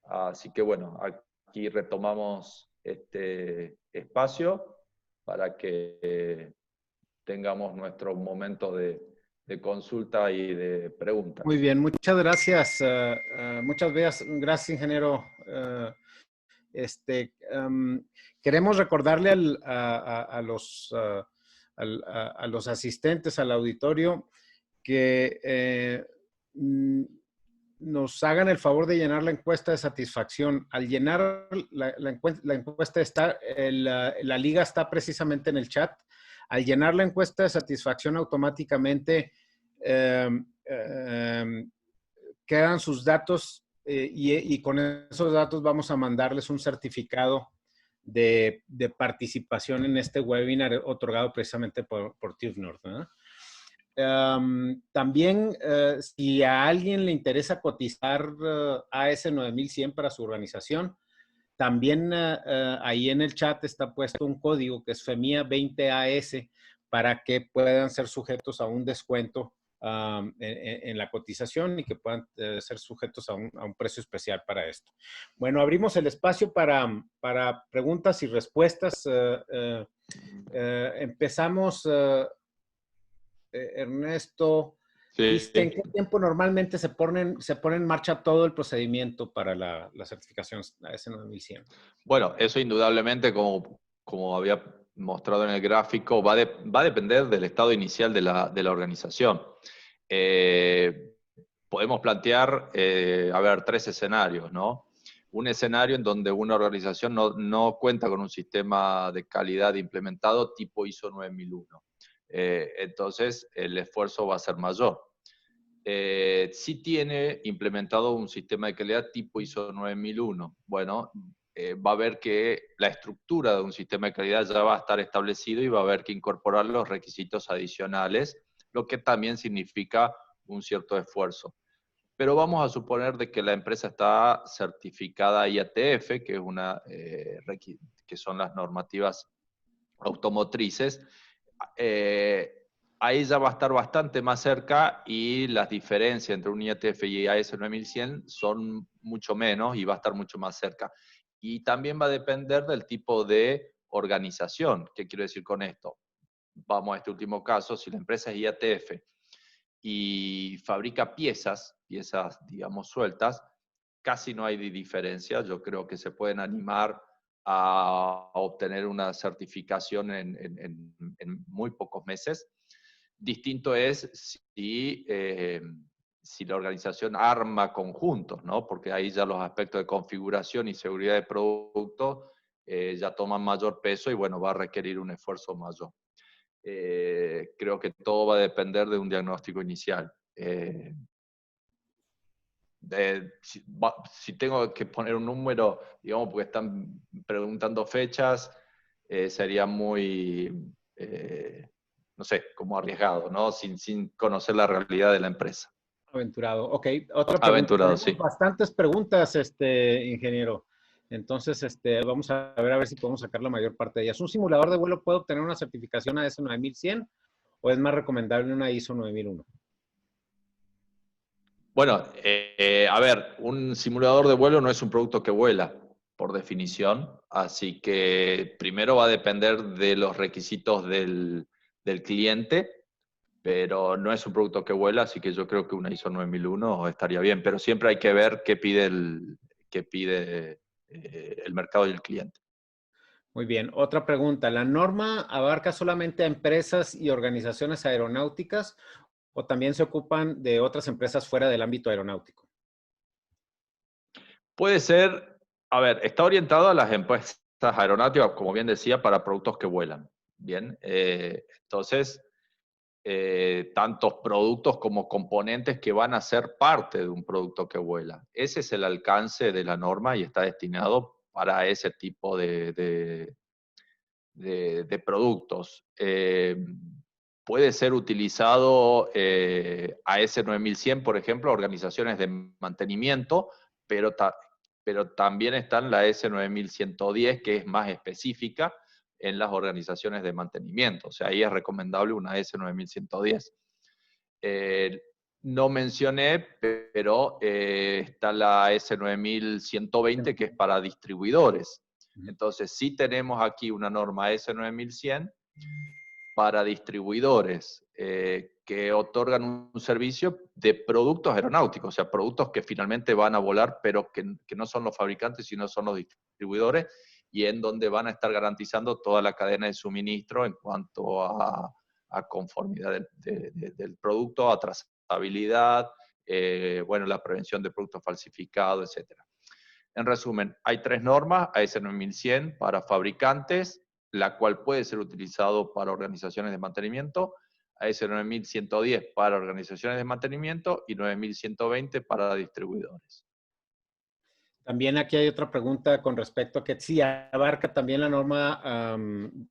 Así que bueno, aquí retomamos este espacio para que tengamos nuestro momento de consulta y de preguntas. Muy bien, muchas gracias. Muchas gracias, ingeniero. Queremos recordarle a los asistentes al auditorio que nos hagan el favor de llenar la encuesta de satisfacción. Al llenar la encuesta, la liga está precisamente en el chat. Al llenar la encuesta de satisfacción, automáticamente quedan sus datos y con esos datos vamos a mandarles un certificado de participación en este webinar otorgado precisamente por TubeNor, ¿no? También, si a alguien le interesa cotizar AS 9100 para su organización, también ahí en el chat está puesto un código que es FEMIA 20AS para que puedan ser sujetos a un descuento en la cotización y que puedan ser sujetos a un precio especial para esto. Bueno, abrimos el espacio para preguntas y respuestas. Empezamos, Ernesto. Sí. Dice, ¿en qué tiempo normalmente se pone en marcha todo el procedimiento para la certificación AS 9100? Bueno, eso indudablemente, como había mostrado en el gráfico, va a depender del estado inicial de la organización. Podemos plantear, tres escenarios, ¿no? Un escenario en donde una organización no cuenta con un sistema de calidad implementado tipo ISO 9001. Entonces, el esfuerzo va a ser mayor. Sí tiene implementado un sistema de calidad tipo ISO 9001. Bueno, va a haber que la estructura de un sistema de calidad ya va a estar establecido y va a haber que incorporar los requisitos adicionales, lo que también significa un cierto esfuerzo. Pero vamos a suponer de que la empresa está certificada IATF, que que son las normativas automotrices. Ahí ya va a estar bastante más cerca y las diferencias entre un IATF y AS 9100 son mucho menos y va a estar mucho más cerca. Y también va a depender del tipo de organización. ¿Qué quiero decir con esto? Vamos a este último caso, si la empresa es IATF y fabrica piezas, digamos sueltas, casi no hay diferencia. Yo creo que se pueden animar a obtener una certificación en muy pocos meses. Distinto es si la organización arma conjuntos, ¿no? Porque ahí ya los aspectos de configuración y seguridad de producto ya toman mayor peso y bueno, va a requerir un esfuerzo mayor. Creo que todo va a depender de un diagnóstico inicial. Si tengo que poner un número, digamos, porque están preguntando fechas, sería muy, no sé, como arriesgado, ¿no? Sin conocer la realidad de la empresa. Aventurado. Ok, otra pregunta. Aventurado, Tenemos sí. bastantes preguntas, ingeniero. Entonces, vamos a ver si podemos sacar la mayor parte de ellas. ¿Un simulador de vuelo puede obtener una certificación AS 9100 o es más recomendable una ISO 9001? Bueno, a ver, un simulador de vuelo no es un producto que vuela, por definición, así que primero va a depender de los requisitos del cliente, pero no es un producto que vuela, así que yo creo que una ISO 9001 estaría bien, pero siempre hay que ver qué pide el mercado y el cliente. Muy bien. Otra pregunta. ¿La norma abarca solamente a empresas y organizaciones aeronáuticas o también se ocupan de otras empresas fuera del ámbito aeronáutico? Puede ser, a ver, está orientado a las empresas aeronáuticas, como bien decía, para productos que vuelan. Bien, entonces, tantos productos como componentes que van a ser parte de un producto que vuela. Ese es el alcance de la norma y está destinado para ese tipo de productos. Puede ser utilizado AS 9100, por ejemplo, organizaciones de mantenimiento, pero también están la AS 9110, que es más específica en las organizaciones de mantenimiento. O sea, ahí es recomendable una AS 9110. No mencioné, pero está la AS 9120, que es para distribuidores. Entonces, sí tenemos aquí una norma AS 9100 para distribuidores que otorgan un servicio de productos aeronáuticos, o sea, productos que finalmente van a volar, pero que no son los fabricantes, sino son los distribuidores, y en donde van a estar garantizando toda la cadena de suministro en cuanto a conformidad del producto, a trazabilidad, bueno, la prevención de productos falsificados, etc. En resumen, hay tres normas: AS 9100 para fabricantes, la cual puede ser utilizado para organizaciones de mantenimiento; AS 9110 para organizaciones de mantenimiento y 9120 para distribuidores. También aquí hay otra pregunta con respecto a que sí abarca también la norma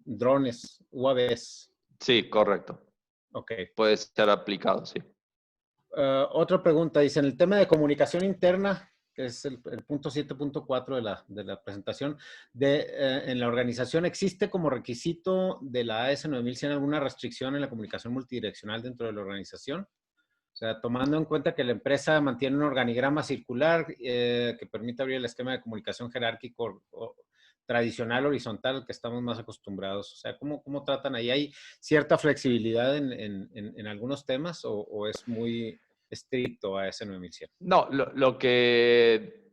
drones, UAVs. Sí, correcto. Ok. Puede ser aplicado, sí. Otra pregunta, dice, en el tema de comunicación interna, que es el punto 7.4 de la presentación, en la organización, ¿existe como requisito de la AS 9100 alguna restricción en la comunicación multidireccional dentro de la organización? O sea, tomando en cuenta que la empresa mantiene un organigrama circular que permite abrir el esquema de comunicación jerárquico o tradicional, horizontal, al que estamos más acostumbrados. O sea, ¿cómo tratan ahí? ¿Hay cierta flexibilidad en algunos temas o es muy estricto a ese 9100? No, lo que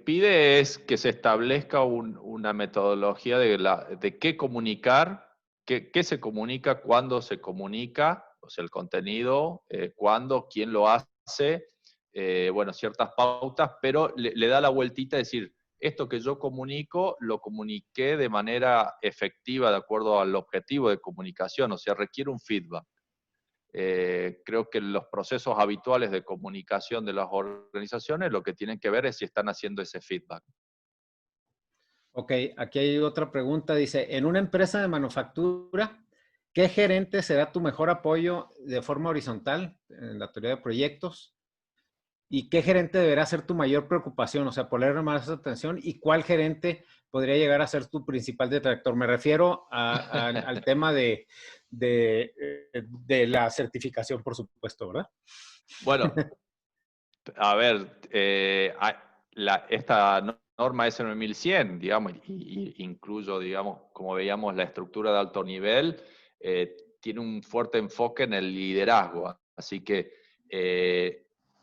pide es que se establezca una metodología de qué comunicar, qué se comunica, cuándo se comunica, o sea, el contenido, cuándo, quién lo hace, bueno, ciertas pautas, pero le da la vueltita, es decir, esto que yo comunico, lo comuniqué de manera efectiva de acuerdo al objetivo de comunicación, o sea, requiere un feedback. Creo que los procesos habituales de comunicación de las organizaciones lo que tienen que ver es si están haciendo ese feedback. Ok, aquí hay otra pregunta. Dice, en una empresa de manufactura, ¿qué gerente será tu mejor apoyo de forma horizontal en la teoría de proyectos? ¿Y qué gerente deberá ser tu mayor preocupación? O sea, ponerle más atención. ¿Y cuál gerente podría llegar a ser tu principal detractor? Me refiero al tema de la certificación, por supuesto, ¿verdad? Bueno, a ver, esta norma S9100, digamos, y incluyo, digamos, como veíamos, la estructura de alto nivel, tiene un fuerte enfoque en el liderazgo. Así que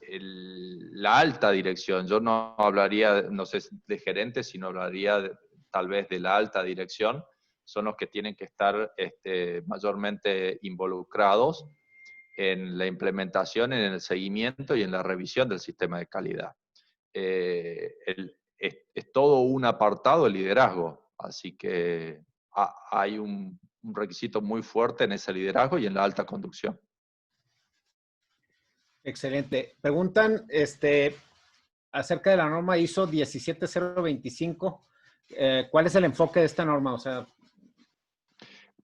la alta dirección, yo no hablaría, no sé, de gerentes, sino hablaría tal vez de la alta dirección, son los que tienen que estar mayormente involucrados en la implementación, en el seguimiento y en la revisión del sistema de calidad. Es todo un apartado de liderazgo, así que hay un requisito muy fuerte en ese liderazgo y en la alta conducción. Excelente. Preguntan acerca de la norma ISO 17025. ¿Cuál es el enfoque de esta norma? O sea,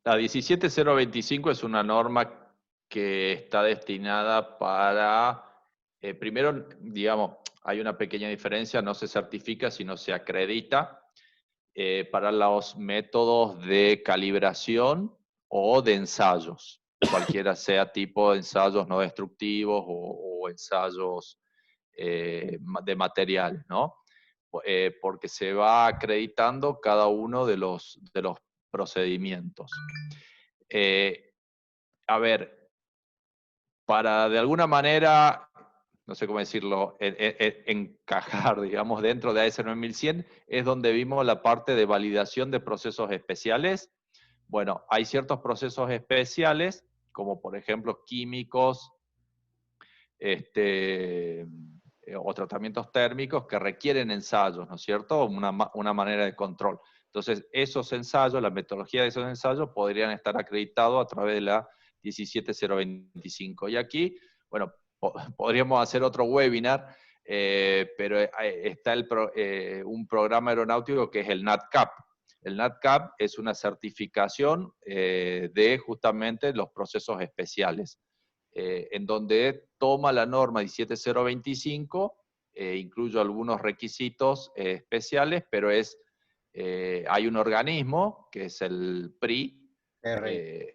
La 17025 es una norma que está destinada para, primero, digamos, hay una pequeña diferencia, no se certifica, sino se acredita para los métodos de calibración o de ensayos, cualquiera sea tipo de ensayos no destructivos o ensayos de materiales, ¿no? Porque se va acreditando cada uno de los procedimientos. A ver, para de alguna manera, no sé cómo decirlo, encajar, digamos, dentro de AS 9100, es donde vimos la parte de validación de procesos especiales. Bueno, hay ciertos procesos especiales, como por ejemplo químicos, o tratamientos térmicos que requieren ensayos, ¿no es cierto? Una manera de control. Entonces, esos ensayos, la metodología de esos ensayos podrían estar acreditados a través de la 17025. Y aquí, bueno, podríamos hacer otro webinar, pero está un programa aeronáutico que es el NatCap. El NatCap es una certificación de justamente los procesos especiales, en donde toma la norma 17025, incluye algunos requisitos especiales, pero hay un organismo, que es el PRI, PRI.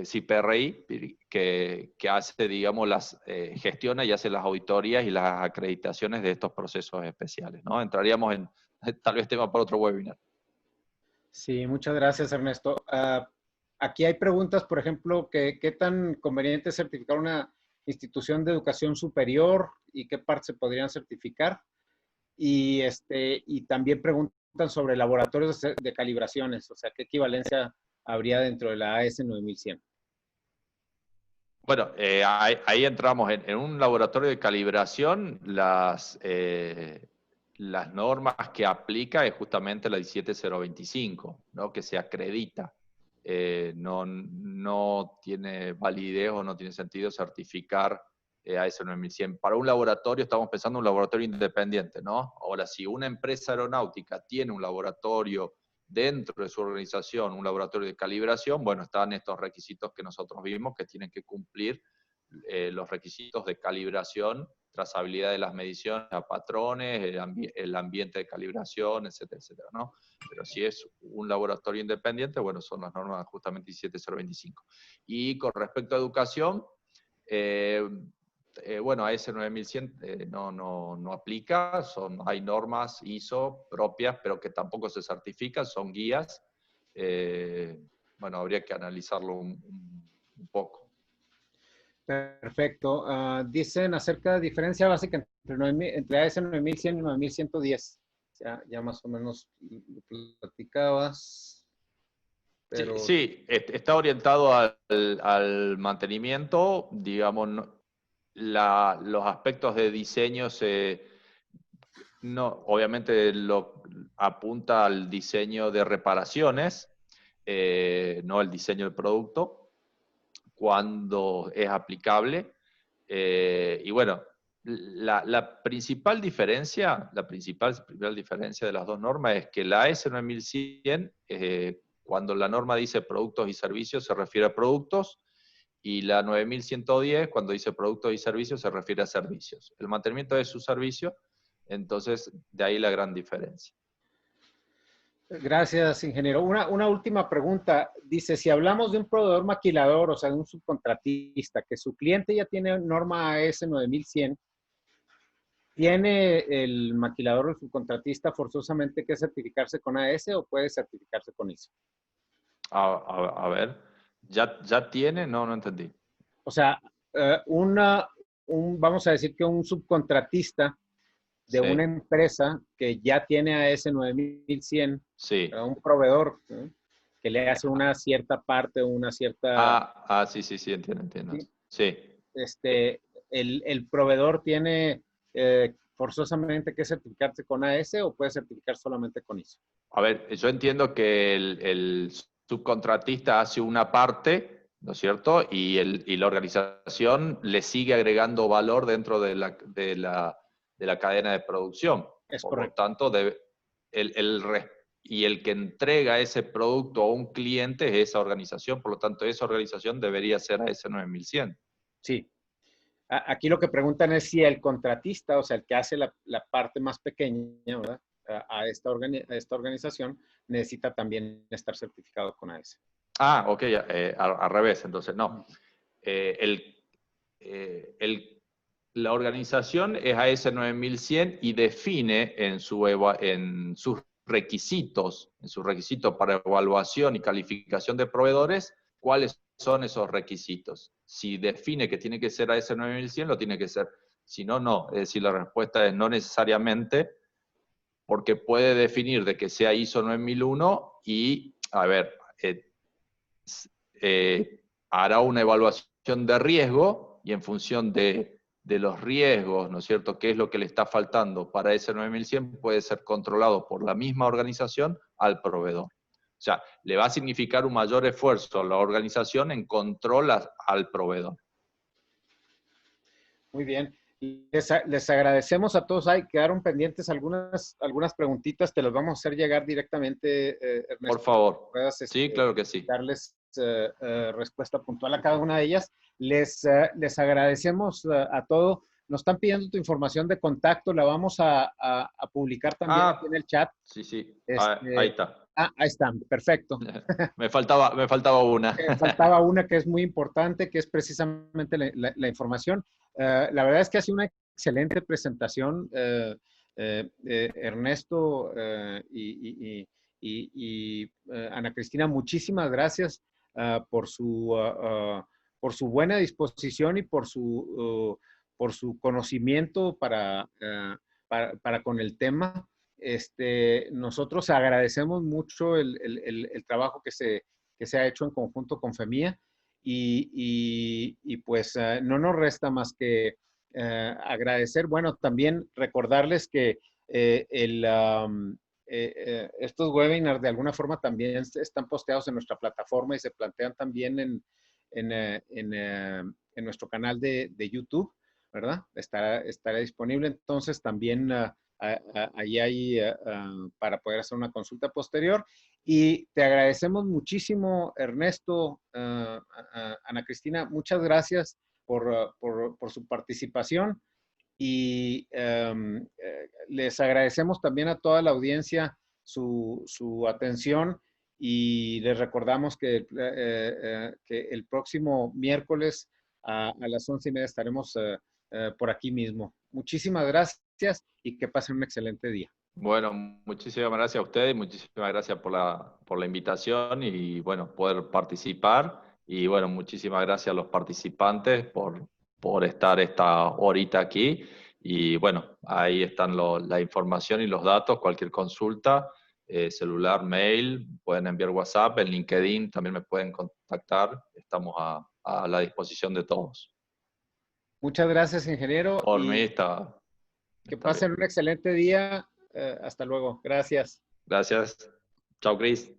sí, PRI, que hace, digamos, gestiona y hace las auditorías y las acreditaciones de estos procesos especiales, ¿no? Entraríamos en, tal vez, tema para otro webinar. Sí, muchas gracias, Ernesto. Aquí hay preguntas, por ejemplo, ¿qué tan conveniente es certificar una institución de educación superior y qué partes se podrían certificar? Y también preguntan sobre laboratorios de calibraciones, o sea, ¿qué equivalencia habría dentro de la AS 9100? Bueno, ahí entramos en un laboratorio de calibración. Las normas que aplica es justamente la 17025, ¿no? Que se acredita. No tiene validez o no tiene sentido certificar a ese 9100. Para un laboratorio, estamos pensando en un laboratorio independiente, ¿no? Ahora, si una empresa aeronáutica tiene un laboratorio dentro de su organización, un laboratorio de calibración, bueno, están estos requisitos que nosotros vimos que tienen que cumplir los requisitos de calibración, trazabilidad de las mediciones a patrones, el ambiente de calibración, etcétera, etcétera, ¿no? Pero si es un laboratorio independiente, bueno, son las normas justamente 17025. Y con respecto a educación, Bueno, AS 9100 no aplica, hay normas ISO propias, pero que tampoco se certifican, son guías. Bueno, habría que analizarlo un poco. Perfecto. Dicen acerca de diferencia básica entre AS 9100 y 9110. Ya más o menos lo platicabas, pero... Sí, está orientado al mantenimiento, digamos, los aspectos de diseño no, obviamente apunta al diseño de reparaciones, no el diseño del producto, cuando es aplicable. Y bueno, la principal diferencia de las dos normas es que la AS 9100, cuando la norma dice productos y servicios, se refiere a productos, y la 9110, cuando dice productos y servicios, se refiere a servicios. El mantenimiento es su servicio, entonces de ahí la gran diferencia. Gracias, ingeniero. Una última pregunta. Dice, si hablamos de un proveedor maquilador, o sea, de un subcontratista, que su cliente ya tiene norma AS 9100, ¿tiene el maquilador o el subcontratista forzosamente que certificarse con AS o puede certificarse con ISO? A ver, ¿ya tiene? No entendí. O sea, vamos a decir que un subcontratista de una Sí, empresa que ya tiene AS 9100, sí. un proveedor, ¿no?, que le hace una cierta parte, una cierta... Sí, entiendo. ¿sí? Sí. El proveedor tiene forzosamente que certificarse con AS o puede certificar solamente con ISO. A ver, yo entiendo que el subcontratista hace una parte, ¿no es cierto? Y la organización le sigue agregando valor dentro de la cadena de producción. Es Por lo correcto. tanto, y el que entrega ese producto a un cliente es esa organización, por lo tanto, esa organización debería ser AS 9100. Sí. Aquí lo que preguntan es si el contratista, o sea, el que hace la parte más pequeña, ¿verdad?, a esta organización, necesita también estar certificado con AS. Ok, al revés, entonces, no. Eh, el, la organización es AS 9100 y define en sus requisitos, para evaluación y calificación de proveedores, cuáles son esos requisitos. Si define que tiene que ser AS 9100, lo tiene que ser. Si no, no. Es decir, la respuesta es no necesariamente, porque puede definir de que sea ISO 9001 y, a ver, hará una evaluación de riesgo y en función de los riesgos, ¿no es cierto?, qué es lo que le está faltando para ese 9100, puede ser controlado por la misma organización al proveedor. O sea, le va a significar un mayor esfuerzo a la organización en control al proveedor. Muy bien. Les agradecemos a todos. Ahí quedaron pendientes algunas preguntitas. Te las vamos a hacer llegar directamente, Ernesto. Por favor. Puedas, Sí, claro que sí. darles respuesta puntual a cada una de ellas. Les agradecemos a todos. Nos están pidiendo tu información de contacto. La vamos a publicar también aquí en el chat. Sí. Ahí está. Ahí están. Perfecto. Me faltaba una. Faltaba una que es muy importante, que es precisamente la información. La verdad es que ha sido una excelente presentación, Ernesto y Ana Cristina. Muchísimas gracias por su buena disposición y por su conocimiento para con el tema. Nosotros agradecemos mucho el trabajo que se ha hecho en conjunto con FEMIA y pues no nos resta más que agradecer. Bueno, también recordarles que estos webinars de alguna forma también están posteados en nuestra plataforma y se plantean también en nuestro canal de YouTube, ¿verdad? Estará disponible. Entonces también ahí hay para poder hacer una consulta posterior. Y te agradecemos muchísimo, Ernesto, Ana Cristina, muchas gracias por su participación y les agradecemos también a toda la audiencia su atención y les recordamos que el próximo miércoles a las 11:30 estaremos por aquí mismo. Muchísimas gracias y que pasen un excelente día. Bueno, muchísimas gracias a ustedes, muchísimas gracias por la invitación y bueno, poder participar. Y bueno, muchísimas gracias a los participantes por estar esta horita aquí. Y bueno, ahí están la información y los datos, cualquier consulta, celular, mail, pueden enviar WhatsApp, en LinkedIn también me pueden contactar. Estamos a la disposición de todos. Muchas gracias, ingeniero, Por mí y que está bien. pasen un excelente día. Hasta luego. Gracias. Gracias. Chao, Cris.